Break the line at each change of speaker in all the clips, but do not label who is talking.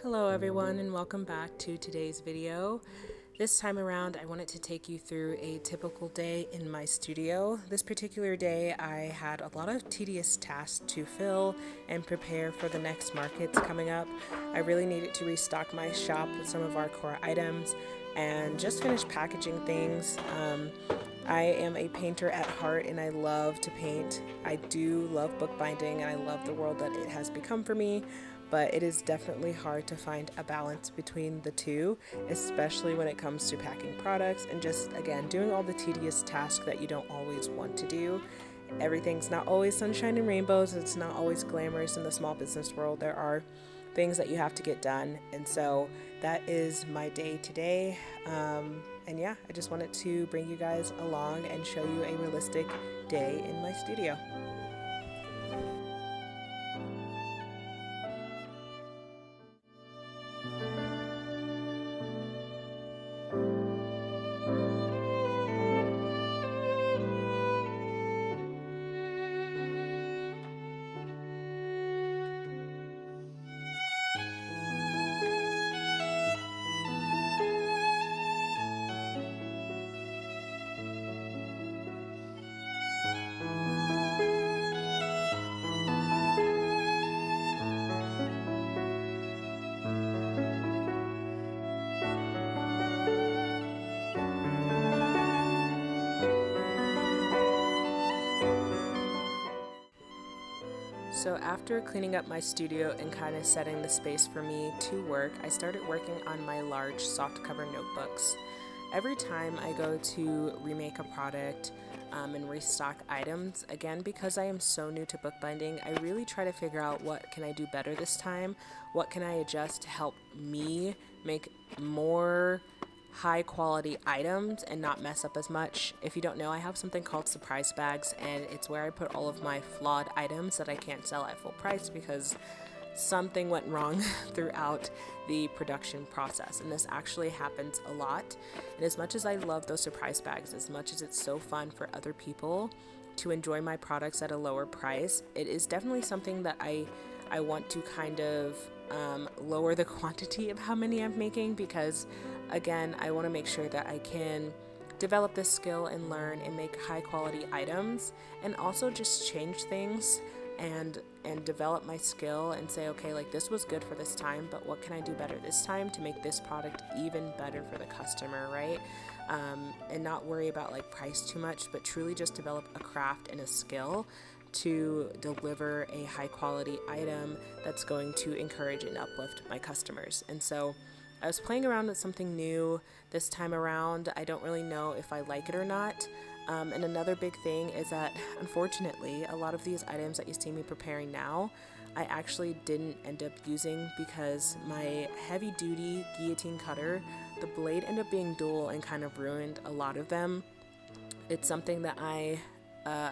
Hello everyone and welcome back to today's video. This time around I wanted to take you through a typical day in my studio. This particular day I had a lot of tedious tasks to fill and prepare for the next markets coming up. I really needed to restock my shop with some of our core items and just finish packaging things. I am a painter at heart and I love to paint. I do love bookbinding and I love the world that it has become for me, but it is definitely hard to find a balance between the two, especially when it comes to packing products and just, again, doing all the tedious tasks that you don't always want to do. Everything's not always sunshine and rainbows. It's not always glamorous in the small business world. There are things that you have to get done, and so that is my day today. And yeah, I just wanted to bring you guys along and show you a realistic day in my studio. So after cleaning up my studio and kind of setting the space for me to work, I started working on my large softcover notebooks. Every time I go to remake a product and restock items, again, because I am so new to bookbinding, I really try to figure out what can I do better this time, what can I adjust to help me make more high quality items and not mess up as much. If you don't know, I have something called surprise bags, and it's where I put all of my flawed items that I can't sell at full price because something went wrong throughout the production process. And this actually happens a lot. And as much as I love those surprise bags, as much as it's so fun for other people to enjoy my products at a lower price, it is definitely something that I want to kind of lower the quantity of how many I'm making, because again, I want to make sure that I can develop this skill and learn and make high quality items, and also just change things and develop my skill and say, okay, like this was good for this time, but what can I do better this time to make this product even better for the customer, right? And not worry about like price too much, but truly just develop a craft and a skill to deliver a high quality item that's going to encourage and uplift my customers. And so I was playing around with something new this time around. I don't really know if I like it or not. And another big thing is that, unfortunately, a lot of these items that you see me preparing now, I actually didn't end up using because my heavy duty guillotine cutter, the blade ended up being dual and kind of ruined a lot of them. It's something that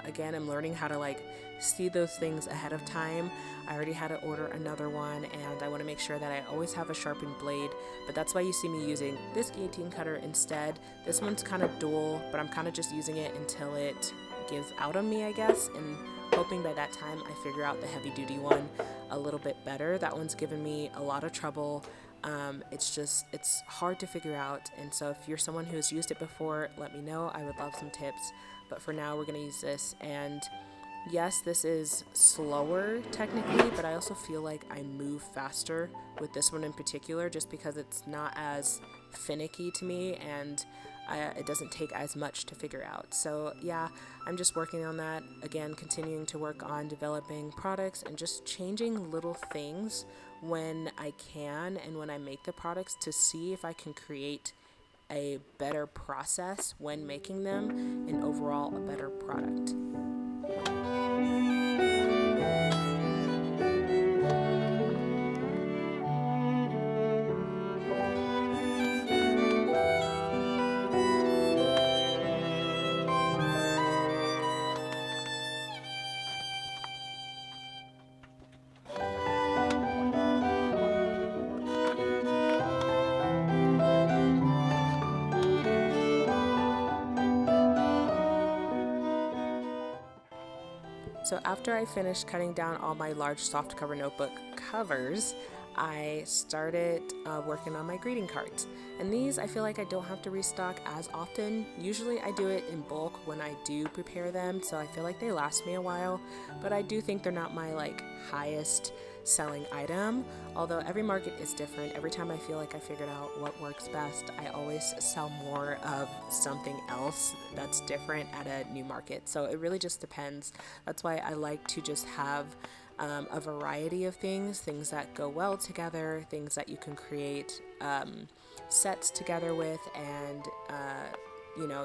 again, I'm learning how to like see those things ahead of time. I already had to order another one, and I want to make sure that I always have a sharpened blade, but that's why you see me using this guillotine cutter instead. This one's kind of dual, but I'm kind of just using it until it gives out on me, I guess, and hoping by that time I figure out the heavy duty one a little bit better. That one's given me a lot of trouble. It's hard to figure out, and so if you're someone who has used it before, let me know. I would love some tips, but for now we're going to use this. And yes, this is slower technically, but I also feel like I move faster with this one in particular, just because it's not as finicky to me, and it doesn't take as much to figure out. So yeah, I'm just working on that. Again, continuing to work on developing products and just changing little things when I can and when I make the products to see if I can create a better process when making them and overall a better product. So after I finished cutting down all my large softcover notebook covers, I started working on my greeting cards. And these I feel like I don't have to restock as often. Usually I do it in bulk when I do prepare them, so I feel like they last me a while. But I do think they're not my like highest selling item. Although every market is different. Every time I feel like I figured out what works best, I always sell more of something else that's different at a new market. So it really just depends. That's why I like to just have a variety of things that go well together, things that you can create sets together with, and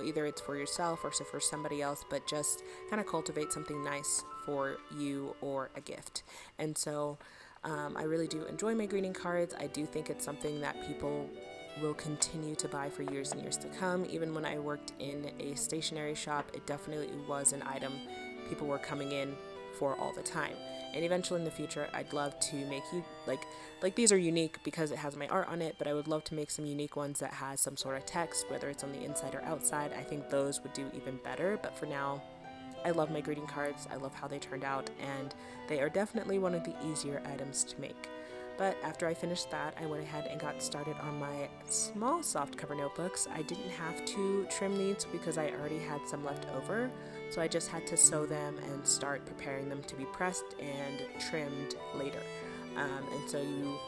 either it's for yourself or for somebody else, but just kind of cultivate something nice for you or a gift. And so I really do enjoy my greeting cards. I do think it's something that people will continue to buy for years and years to come. Even when I worked in a stationery shop, it definitely was an item people were coming in for all the time. And eventually in the future, I'd love to make you like these are unique because it has my art on it, but I would love to make some unique ones that has some sort of text, whether it's on the inside or outside. I think those would do even better. But for now, I love my greeting cards. I love how they turned out, and they are definitely one of the easier items to make. But after I finished that, I went ahead and got started on my small softcover notebooks. I didn't have to trim these because I already had some left over, so I just had to sew them and start preparing them to be pressed and trimmed later. And so you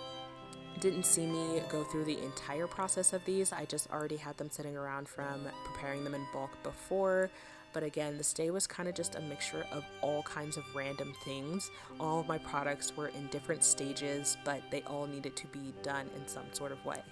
didn't see me go through the entire process of these. I just already had them sitting around from preparing them in bulk before. But again, the stay was kind of just a mixture of all kinds of random things. All of my products were in different stages, but they all needed to be done in some sort of way.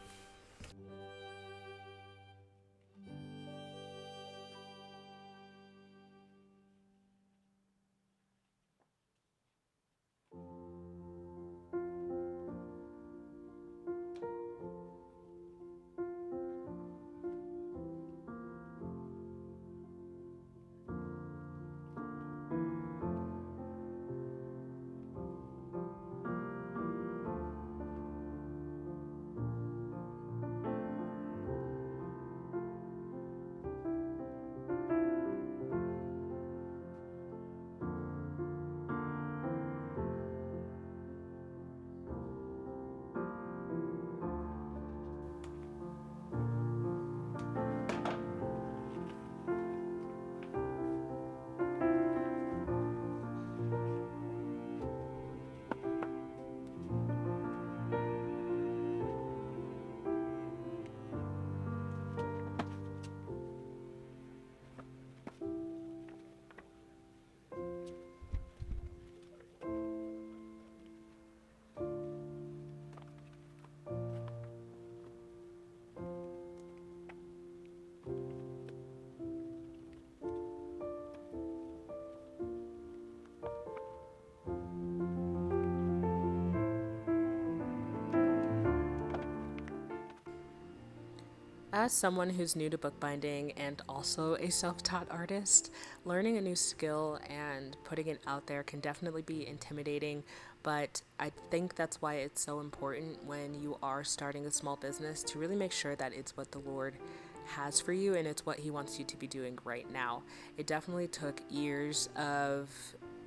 As someone who's new to bookbinding and also a self taught artist, learning a new skill and putting it out there can definitely be intimidating. But I think that's why it's so important when you are starting a small business to really make sure that it's what the Lord has for you and it's what He wants you to be doing right now. It definitely took years of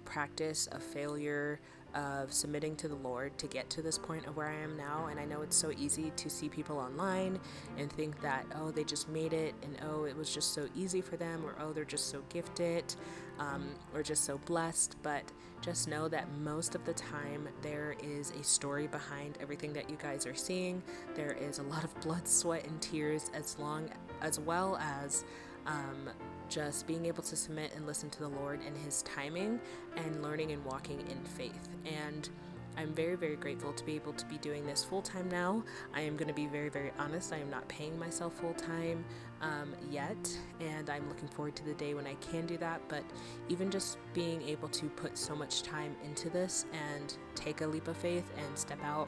practice, of failure, of submitting to the Lord to get to this point of where I am now. And I know it's so easy to see people online and think that, oh, they just made it, and oh, it was just so easy for them, or oh, they're just so gifted, or just so blessed. But just know that most of the time there is a story behind everything that you guys are seeing. There is a lot of blood, sweat, and tears, as well as just being able to submit and listen to the Lord and His timing, and learning and walking in faith. And I'm very, very grateful to be able to be doing this full time now. I am going to be very, very honest. I am not paying myself full time yet, and I'm looking forward to the day when I can do that. But even just being able to put so much time into this and take a leap of faith and step out,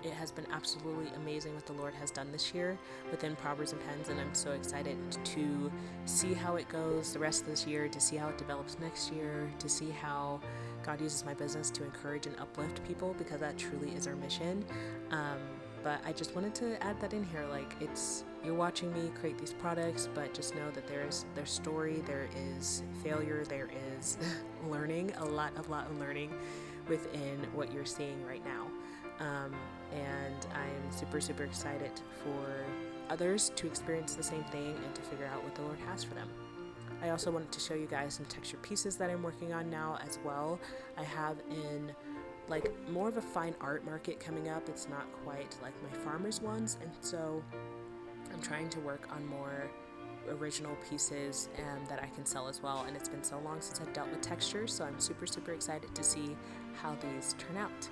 it has been absolutely amazing what the Lord has done this year within Proverbs and Pens, and I'm so excited to see how it goes the rest of this year, to see how it develops next year, to see how God uses my business to encourage and uplift people, because that truly is our mission. But I just wanted to add that in here. Like, you're watching me create these products, but just know that there's story, there is failure, there is learning, a lot of learning within what you're seeing right now. And I'm super, super excited for others to experience the same thing and to figure out what the Lord has for them. I also wanted to show you guys some texture pieces that I'm working on now as well. I have in like more of a fine art market coming up. It's not quite like my farmer's ones, and so I'm trying to work on more original pieces that I can sell as well. And it's been so long since I've dealt with texture, so I'm super, super excited to see how these turn out.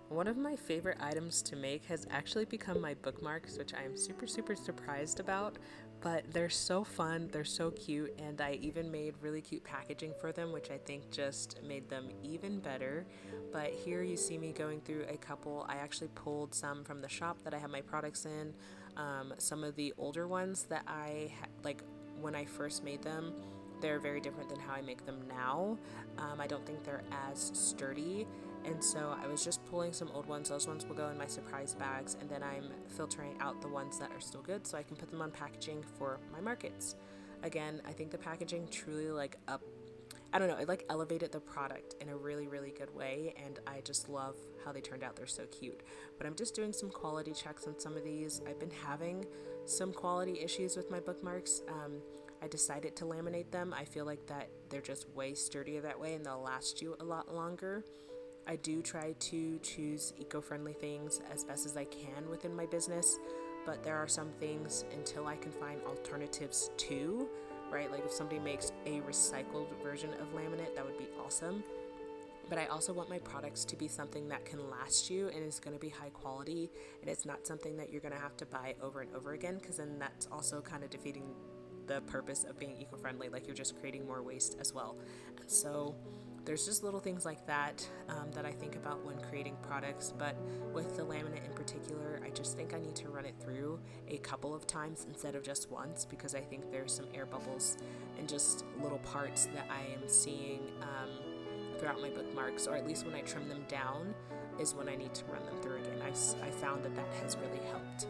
One of my favorite items to make has actually become my bookmarks, which I am super, super surprised about, but they're so fun, they're so cute, and I even made really cute packaging for them, which I think just made them even better. But here you see me going through a couple. I actually pulled some from the shop that I have my products in, some of the older ones that like when I first made them. They're very different than how I make them now. I don't think they're as sturdy, and so I was just pulling some old ones. Those ones will go in my surprise bags, and then I'm filtering out the ones that are still good so I can put them on packaging for my markets. Again, I think the packaging truly I don't know, it like elevated the product in a really, really good way, and I just love how they turned out. They're so cute. But I'm just doing some quality checks on some of these. I've been having some quality issues with my bookmarks. I decided to laminate them. I feel like that they're just way sturdier that way and they'll last you a lot longer. I do try to choose eco-friendly things as best as I can within my business, but there are some things until I can find alternatives to, right? Like if somebody makes a recycled version of laminate, that would be awesome. But I also want my products to be something that can last you and is going to be high quality, and it's not something that you're going to have to buy over and over again, because then that's also kind of defeating the purpose of being eco-friendly. Like you're just creating more waste as well. And so there's just little things like that that I think about when creating products. But with the laminate in particular, I just think I need to run it through a couple of times instead of just once, because I think there's some air bubbles and just little parts that I am seeing throughout my bookmarks, or at least when I trim them down is when I need to run them through again. I found that has really helped.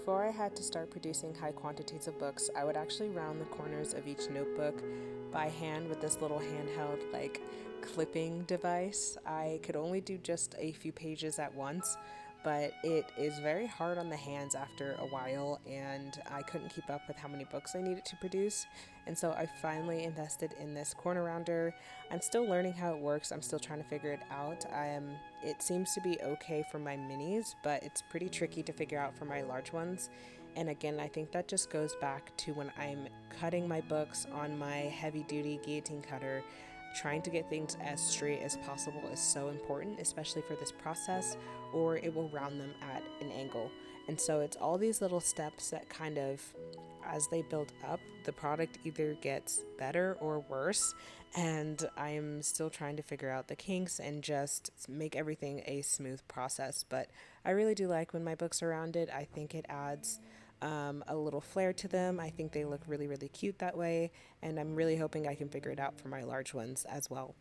Before I had to start producing high quantities of books, I would actually round the corners of each notebook by hand with this little handheld clipping device. I could only do just a few pages at once, but it is very hard on the hands after a while, and I couldn't keep up with how many books I needed to produce. And so I finally invested in this corner rounder. I'm still learning how it works. I'm still trying to figure it out. It seems to be okay for my minis, but it's pretty tricky to figure out for my large ones. And again, I think that just goes back to when I'm cutting my books on my heavy duty guillotine cutter. Trying to get things as straight as possible is so important, especially for this process, or it will round them at an angle. And so it's all these little steps that kind of, as they build up, the product either gets better or worse. And I am still trying to figure out the kinks and just make everything a smooth process. But I really do like when my books are rounded. I think it adds a little flair to them. I think they look really, really cute that way, and I'm really hoping I can figure it out for my large ones as well.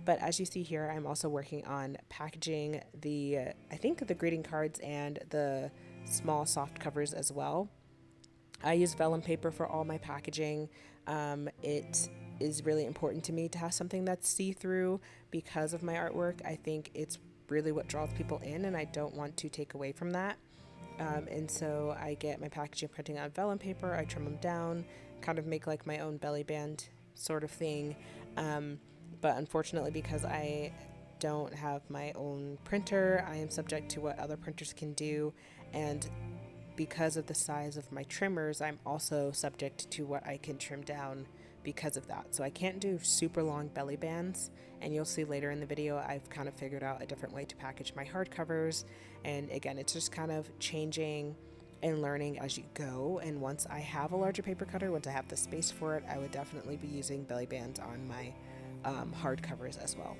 But as you see here, I'm also working on packaging I think the greeting cards and the small soft covers as well. I use vellum paper for all my packaging. It is really important to me to have something that's see-through because of my artwork. I think it's really what draws people in, and I don't want to take away from that. And so I get my packaging printing on vellum paper, I trim them down, kind of make like my own belly band sort of thing. But unfortunately, because I don't have my own printer, I am subject to what other printers can do. And because of the size of my trimmers, I'm also subject to what I can trim down because of that. So I can't do super long belly bands, and you'll see later in the video I've kind of figured out a different way to package my hardcovers. And again, it's just kind of changing and learning as you go. And once I have a larger paper cutter, once I have the space for it, I would definitely be using belly bands on my hardcovers as well.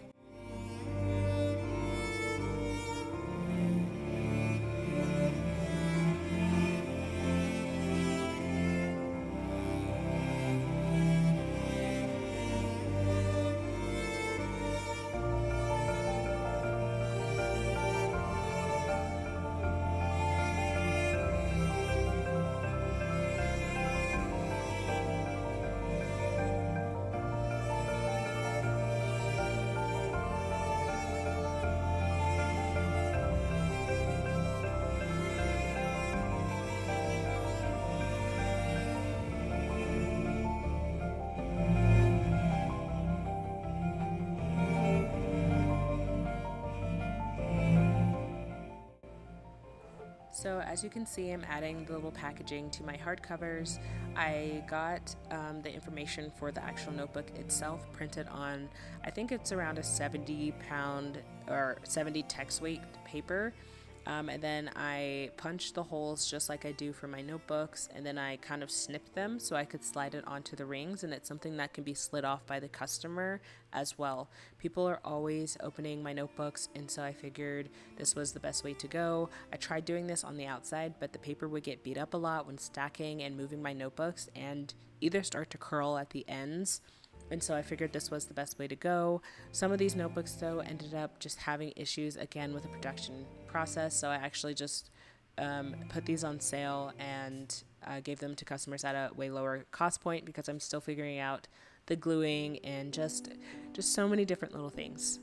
So as you can see, I'm adding the little packaging to my hardcovers. I got the information for the actual notebook itself printed on, I think it's around a 70-pound or 70 text weight paper. And then I punched the holes just like I do for my notebooks, and then I kind of snipped them so I could slide it onto the rings, and it's something that can be slid off by the customer as well. People are always opening my notebooks, and so I figured this was the best way to go. I tried doing this on the outside, but the paper would get beat up a lot when stacking and moving my notebooks and either start to curl at the ends. And so I figured this was the best way to go. Some of these notebooks, though, ended up just having issues again with the production process. So I actually just put these on sale and gave them to customers at a way lower cost point because I'm still figuring out the gluing and just so many different little things.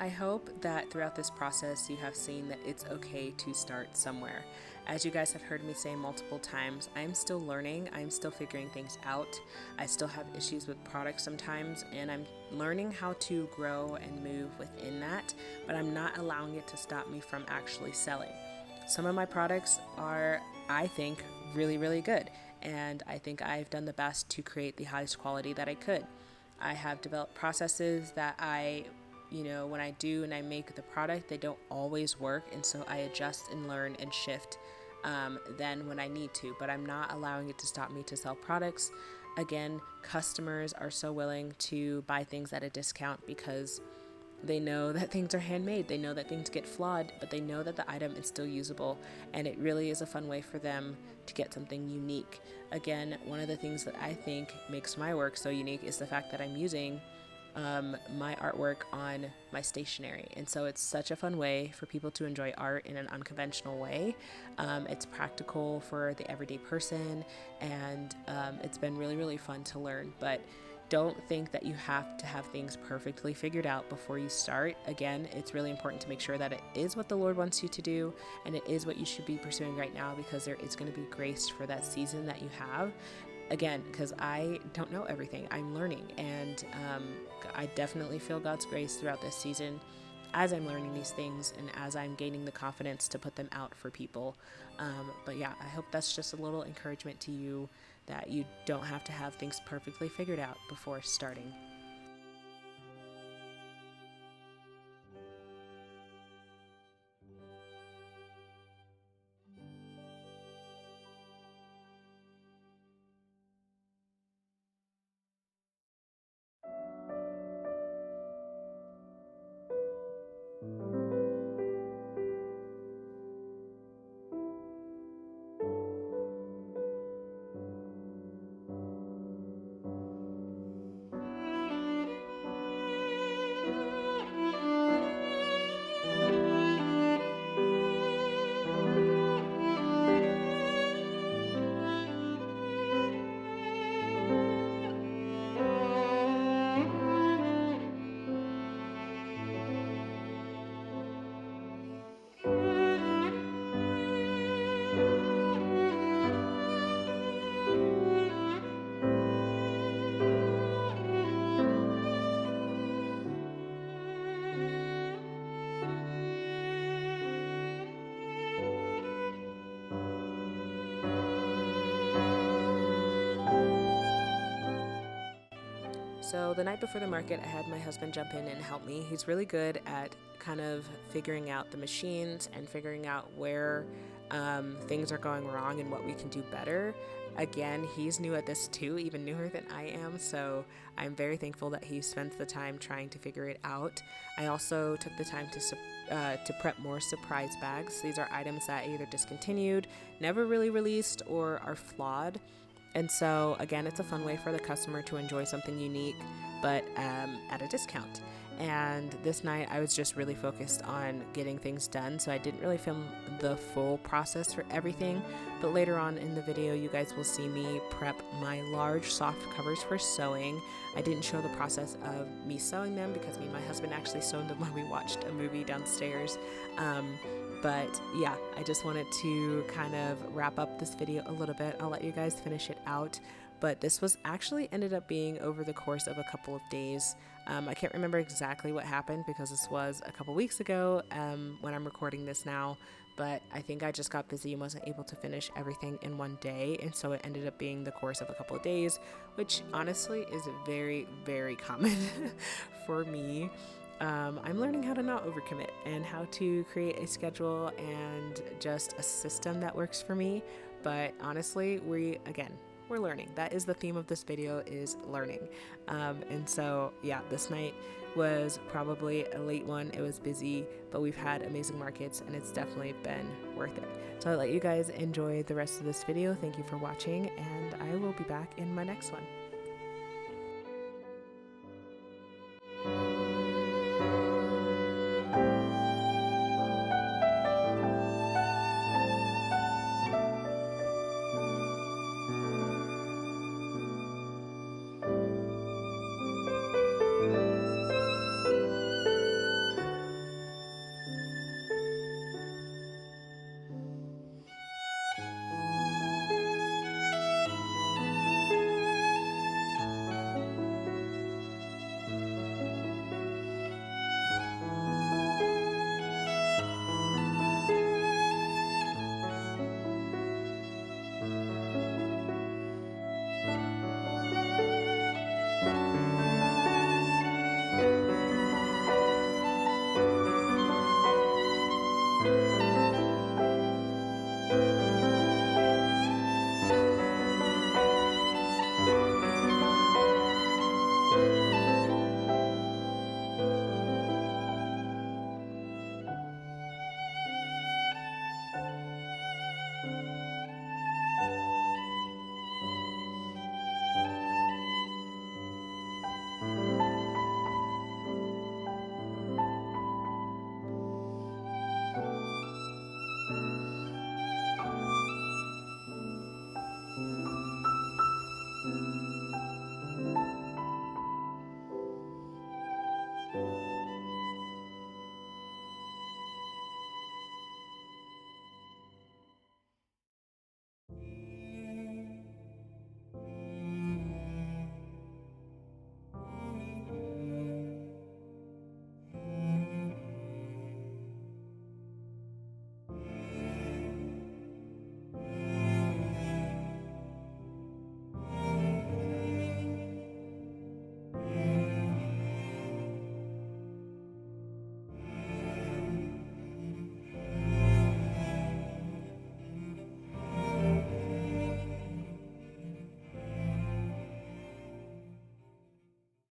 I hope that throughout this process you have seen that it's okay to start somewhere. As you guys have heard me say multiple times, I'm still learning, I'm still figuring things out. I still have issues with products sometimes, and I'm learning how to grow and move within that, but I'm not allowing it to stop me from actually selling. Some of my products are, I think, really, really good, and I think I've done the best to create the highest quality that I could. I have developed processes that I when I do and I make the product, they don't always work. And so I adjust and learn and shift then when I need to. But I'm not allowing it to stop me to sell products. Again, customers are so willing to buy things at a discount because they know that things are handmade. They know that things get flawed, but they know that the item is still usable. And it really is a fun way for them to get something unique. Again, one of the things that I think makes my work so unique is the fact that I'm using my artwork on my stationery. And so it's such a fun way for people to enjoy art in an unconventional way. It's practical for the everyday person, and it's been really, really fun to learn. But don't think that you have to have things perfectly figured out before you start. Again, it's really important to make sure that it is what the Lord wants you to do, and it is what you should be pursuing right now, because there is going to be grace for that season that you have. Again, because I don't know everything, I'm learning, and I definitely feel God's grace throughout this season as I'm learning these things and as I'm gaining the confidence to put them out for people. But yeah, I hope that's just a little encouragement to you, that you don't have to have things perfectly figured out before starting. So the night before the market, I had my husband jump in and help me. He's really good at kind of figuring out the machines and figuring out where things are going wrong and what we can do better. Again, he's new at this too, even newer than I am, so I'm very thankful that he spends the time trying to figure it out. I also took the time to prep more surprise bags. These are items that either discontinued, never really released, or are flawed. And so, again, it's a fun way for the customer to enjoy something unique, but at a discount. And this night, I was just really focused on getting things done, so I didn't really film the full process for everything. But later on in the video, you guys will see me prep my large soft covers for sewing. I didn't show the process of me sewing them because me and my husband actually sewed them when we watched a movie downstairs. But yeah, I just wanted to kind of wrap up this video a little bit. I'll let you guys finish it out. But this was actually ended up being over the course of a couple of days. I can't remember exactly what happened because this was a couple weeks ago when I'm recording this now. But I think I just got busy and wasn't able to finish everything in one day. And so it ended up being the course of a couple of days, which honestly is very, very common for me. I'm learning how to not overcommit and how to create a schedule and just a system that works for me. But honestly, we're learning. That is the theme of this video, is learning. And so, yeah, this night was probably a late one. It was busy, but we've had amazing markets and it's definitely been worth it. So I'll let you guys enjoy the rest of this video. Thank you for watching, and I will be back in my next one.